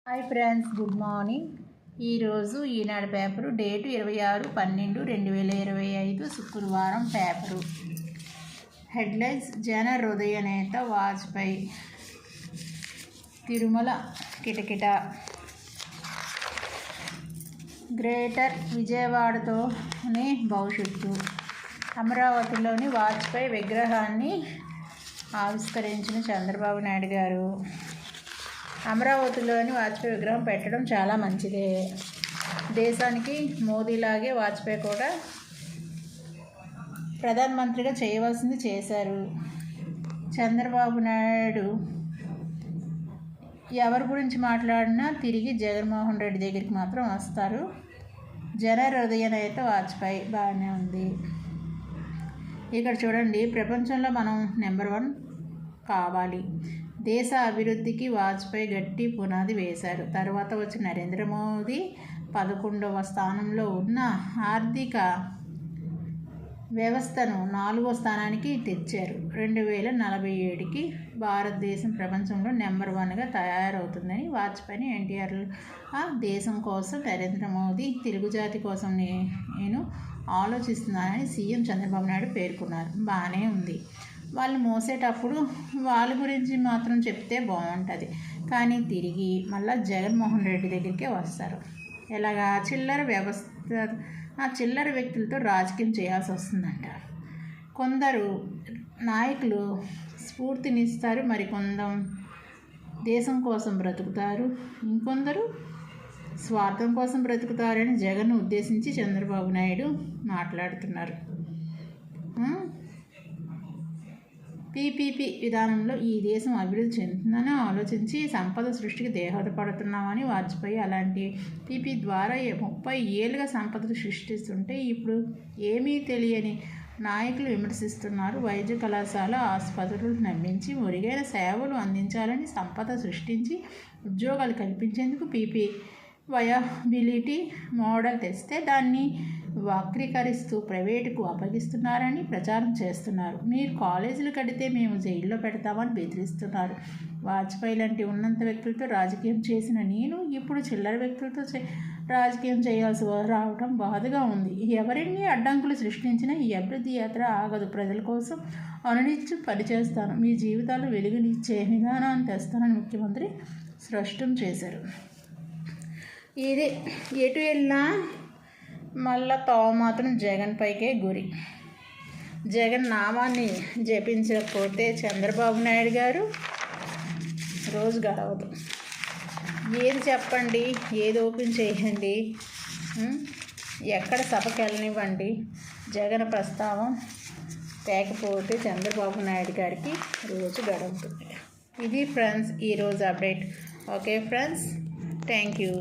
Hi friends, good morning. ఈరోజు ఈనాడు paper date 26/12/2025 శుక్రవారం paper. Headlines: జన హృదయ నేత వాజ్పేయి, తిరుమల కిటకిట, గ్రేటర్ విజయవాడతోనే భవిష్యత్తు, అమరావతిలోని వాజ్పేయి విగ్రహాన్ని ఆవిష్కరించిన చంద్రబాబు నాయుడు గారు. అమరావతిలోని వాజ్పేయి విగ్రహం పెట్టడం చాలా మంచిదే. దేశానికి మోదీలాగే వాజ్పేయి కూడా ప్రధానమంత్రిగా చేయవలసింది చేశారు. చంద్రబాబు నాయుడు ఎవరి గురించి మాట్లాడినా తిరిగి జగన్మోహన్ రెడ్డి దగ్గరికి మాత్రం వస్తారు. జన హృదయ నేత వాజ్పేయి బాగానే ఉంది. ఇక్కడ చూడండి, ప్రపంచంలో మనం నెంబర్ 1 కావాలి. దేశ అభివృద్ధికి వాజ్పేయి గట్టి పునాది వేశారు. తర్వాత వచ్చిన నరేంద్ర మోదీ 11వ స్థానంలో ఉన్న ఆర్థిక వ్యవస్థను 4వ స్థానానికి తెచ్చారు. 2047కి భారతదేశం ప్రపంచంలో నెంబర్ 1గా తయారవుతుందని వాజ్పేయిని ఎన్టీఆర్ దేశం కోసం, నరేంద్ర మోదీ తెలుగుజాతి కోసం నేను ఆలోచిస్తున్నానని సీఎం చంద్రబాబు నాయుడు పేర్కొన్నారు. బాగానే ఉంది. వాళ్ళు మోసేటప్పుడు వాళ్ళ గురించి మాత్రం చెప్తే బాగుంటుంది, కానీ తిరిగి మళ్ళీ జగన్మోహన్ రెడ్డి దగ్గరికే వస్తారు. ఎలాగా చిల్లర వ్యక్తులతో రాజకీయం చేయాల్సి వస్తుందంట. కొందరు నాయకులు స్ఫూర్తినిస్తారు, మరికొందరు దేశం కోసం బ్రతుకుతారు, ఇంకొందరు స్వార్థం కోసం బ్రతుకుతారని జగన్ను ఉద్దేశించి చంద్రబాబు నాయుడు మాట్లాడుతున్నారు. పీపీపీ విధానంలో ఈ దేశం అభివృద్ధి చెందుతుందని ఆలోచించి సంపద సృష్టికి దోహదపడుతున్నామని వాజ్పేయి అలాంటి పీపీ ద్వారా 30 ఏళ్ళుగా సంపదను సృష్టిస్తుంటే ఇప్పుడు ఏమీ తెలియని నాయకులు విమర్శిస్తున్నారు. వైద్య కళాశాల, ఆసుపత్రులు నిర్మించి మెరుగైన సేవలు అందించాలని సంపద సృష్టించి ఉద్యోగాలు కల్పించేందుకు పీపీ వయబిలిటీ మోడల్ తెస్తే దాన్ని వక్రీకరిస్తూ ప్రైవేటుకు అప్పగిస్తున్నారని ప్రచారం చేస్తున్నారు. మీరు కాలేజీలు కడితే మేము జైల్లో పెడతామని బెదిరిస్తున్నారు. వాజ్పేయి లాంటి ఉన్నత వ్యక్తులతో రాజకీయం చేసిన నేను ఇప్పుడు చిల్లర వ్యక్తులతో రాజకీయం చేయాల్సి రావడం బాధగా ఉంది. ఎవరిన్ని అడ్డంకులు సృష్టించినా ఈ అభివృద్ధి యాత్ర ఆగదు. ప్రజల కోసం అనునిత్యం పనిచేస్తాను. మీ జీవితాలు వెలుగునిచ్చే విధానాన్ని తెస్తానని ముఖ్యమంత్రి స్పష్టం చేశారు. ఇది ఎటు వెళ్ళినా మళ్ళా మాత్రం జగన్ పైకే గురి. జగన్ నామాన్ని జపించకపోతే చంద్రబాబు నాయుడు గారు రోజు గడవదు. ఏది చెప్పండి, ఏది ఓపెన్ చేయండి, ఎక్కడ సభకి వెళ్ళనివ్వండి, జగన్ ప్రస్తావం లేకపోతే చంద్రబాబు నాయుడు గారికి రోజు గడువుతుంది. ఇది ఫ్రెండ్స్ ఈరోజు update. Okay friends, thank you.